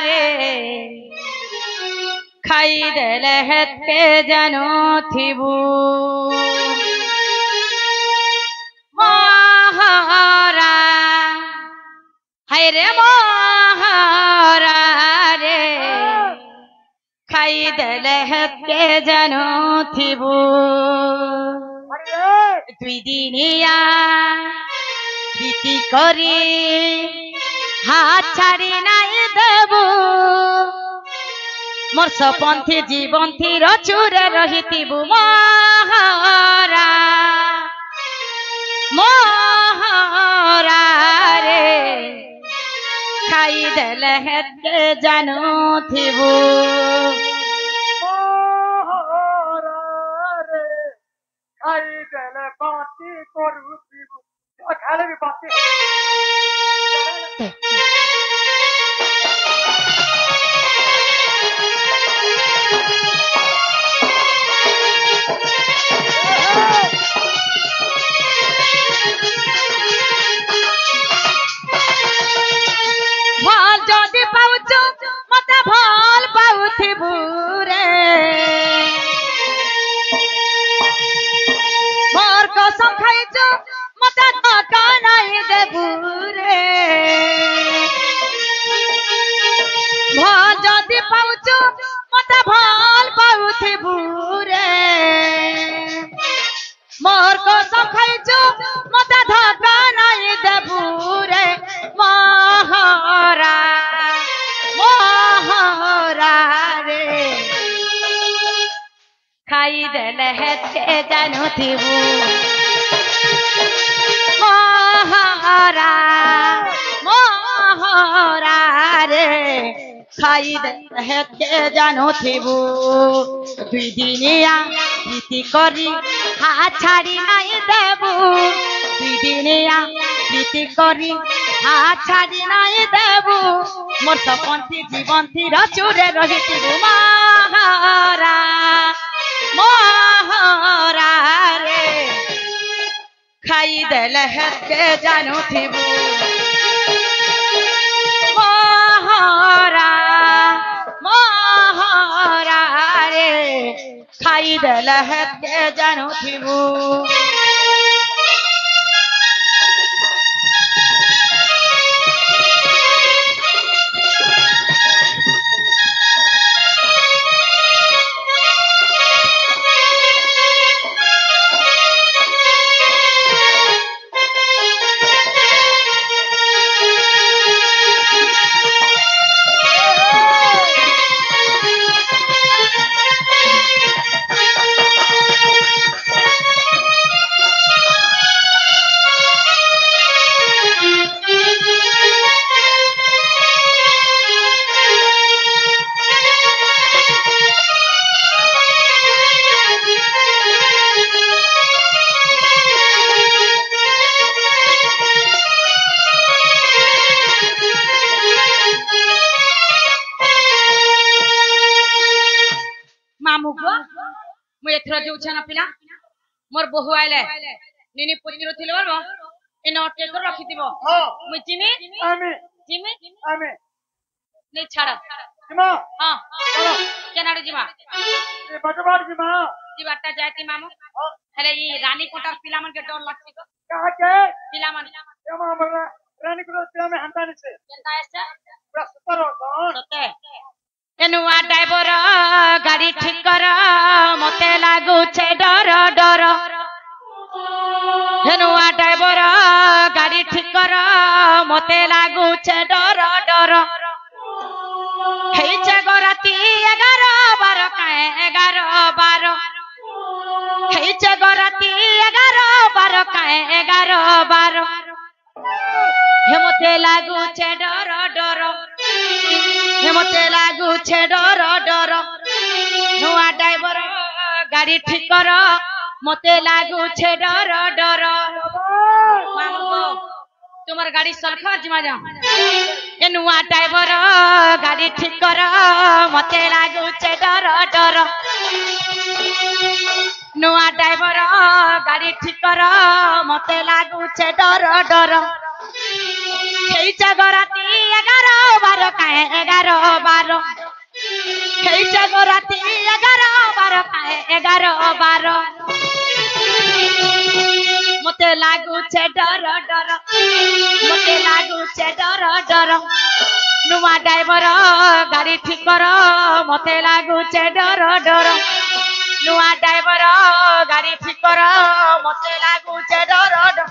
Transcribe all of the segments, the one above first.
रे खाई देले हेते जानो थिबू मोहरा हाय रे मोहरा रे खाई देले हेते जानो थिबू दुई दिनिया प्रीति करी हाथ छाड़ी नहीं देबू मोर सपंथी जीवन थी रचुरे रहिथिबू मोहरा मोहरा रे खाई देले हेते जानो थिबू मोहरा रे खाई देले बाती करूथिबू खाले भी बाती मोर को सब खाइचो मते धक्का नहीं देबू रे मोहरा मोहरा रे खाई देले हेते जानो थिबू मोहरा मोहरा रे खाई देले हेते जानो थिबू दुई दिनिया प्रीति करी हाथ छाड़ी नहीं देबू दुई दिनिया प्रीति करी हाथ छाड़ी नहीं देबू मोर सपंथी जीवन थी रचुरे रहिथिबू मोहरा मोहरा रे खाई देले हेते जानो थिबू मोहरा मोहरा रे खाई देले हेते जानो थिबू पिला मोर बहु आइले निनी पुचिरो थिले बोलबो इन अटके कर रखी दिबो मु चिमी चिमी नहीं छाड़ा जिमा हां चलो केनाडो जिमा ए बटबार जिबाटा जाती मामू हेले ई रानी कोटा पिला मन के डर लागछि तो कहा के पिला मन एमा हमरा रानी कोटा पिला में हंतानी से केनता ऐसे पूरा सुतर हो सते एनुआ ड्राइवर गाड़ी ठीक कर मते लागू छे डर डर एनुआ ड्राइवर गाड़ी ठीक कर मते लागू छे डर डर हेइचे गराती 11 12 काए 11 12 हेइचे गराती 11 12 काए 11 12 हेमते लागू छे डर डर हेमते लागू छे डर डर नुआ ड्राइवर गाड़ी ठीक कर मते लागू छे डर डर मामू तुमर गाड़ी सरखा जिमा जा ए नुआ ड्राइवर गाड़ी ठीक कर मते लागू छे डर डर नुआ ड्राइवर गाड़ी ठीक कर मते लागू छे डर डर हेइचा गराती 11 ବାର କାଏ 11 12 ହେଇଛ ଗୋ ରାତି 11 12 କାଏ 11 12 ମତେ ଲାଗୁଛେ ଡର ଡର ମତେ ଲାଗୁଛେ ଡର ଡର ନୂଆ ଡ୍ରାଇଭର ଗାଡି ଠିକ କର ମତେ ଲାଗୁଛେ ଡର ଡର ନୂଆ ଡ୍ରାଇଭର ଗାଡି ଠିକ କର ମତେ ଲାଗୁଛେ ଡର ଡର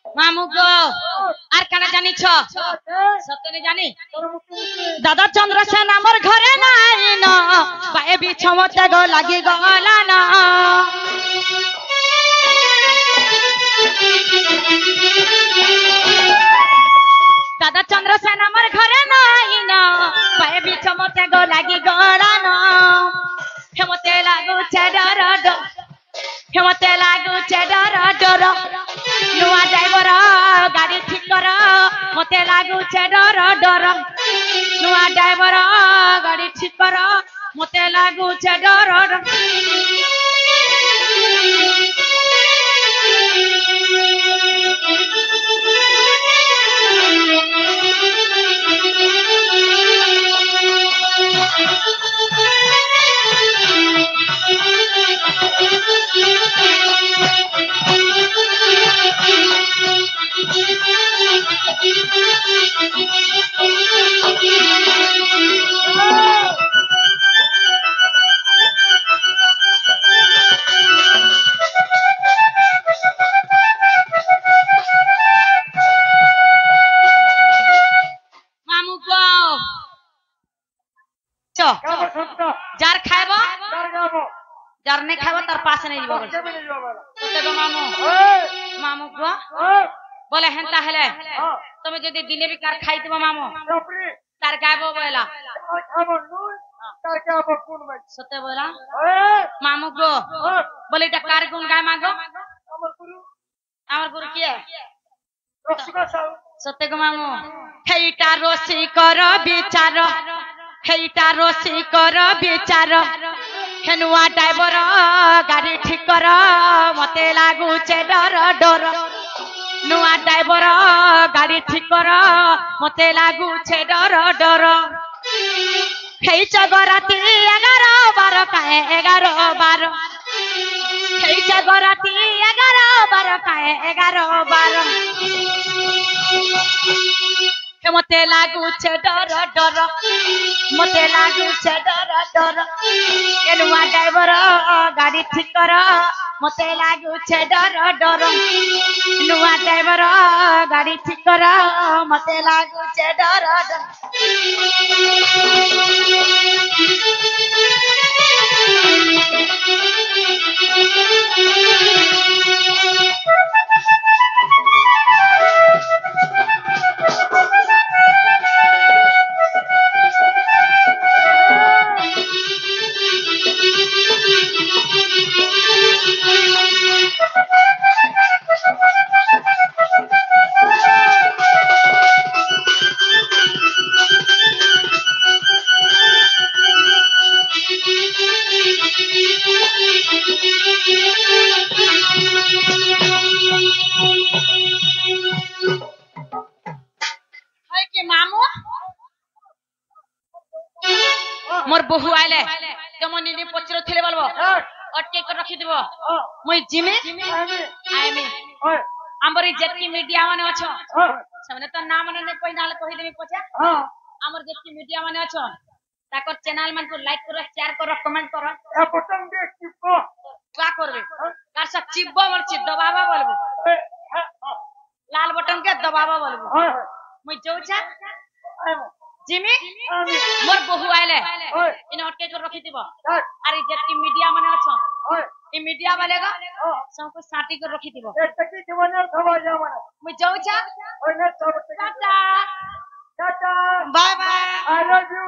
মামু গো আর কেন জানিছ সত্যি জানি দাদা চন্দ্রসেন আমার ঘরে নাই না পায়ে বিছমতে গো লাগি গলা না দাদা চন্দ্রসেন আমার ঘরে নাই না পায়ে বিছমতে গো লাগি গলা না হেমতে লাগুছে ডর ডর হেমতে লাগুছে ডর ডর নূয়া ড্রাইভর গাড়ি ঠিক কর মতে লাগুছে ডর ডর নূয়া ড্রাইভর গাড়ি ঠিক কর মতে লাগুছে ডর ডর যার খাইব যার নেই খাইব তার পাশে নেই যাব তোতে গো মামু মামু গো বলে হেনতা হেলে তুমি যদি দিনে বি কার খাই দিব মামু তার গাইব বলা সতে বলা মামু গো বলে এটা কার গুণ গায় মাগো আমার গুরু কি সতে গো মামু হেইটা রসি কর বিচার হেইটা রসি কর বিচার হেনুয়া ড্রাইভর গাড়ি ঠিক কর মতে লাগুছে ডর ডর নুয়া ড্রাইভর গাড়ি ঠিক কর মতে লাগুছে ডর ডর হেইছ গো রাতি 11 12 কায়ে 11 12 হেইছ গো রাতি 11 12 কায়ে 11 12 মতে লাগুছে ডর ডর মতে লাগুছে ডর ডর এনুয়া ড্রাইভর গাড়ি ঠিক কর মতে লাগুছে ডর ডর নুয়া ড্রাইভর গাড়ি ঠিক কর মতে লাগুছে ডর ডর मोर बहु आइले तुम निनी पचरो थिले बोलबो अटके कर रखि देबो मुई जिमे आइमे हमरी जेती मीडिया माने अछो सबने तो नाम ने कोई नाल कहि देबी पछा हमर जेती मीडिया माने अछो ताकर चैनल मन को लाइक करो शेयर करो कमेंट करो ए बटन दे चिपको का करबे कार सब चिपबो मोर चिप दबाबा बोलबो लाल बटन के दबाबा बोलबो मुई जोछा जिमी मोर बहु आइले इन अटके कर रखी दिबो अरे जेती मीडिया माने अछो ई मीडिया वाले का सबको साटी कर रखी दिबो एतकी जीवनर खबर जा माने मु जाऊ छा ओने सब tata tata bye bye I love you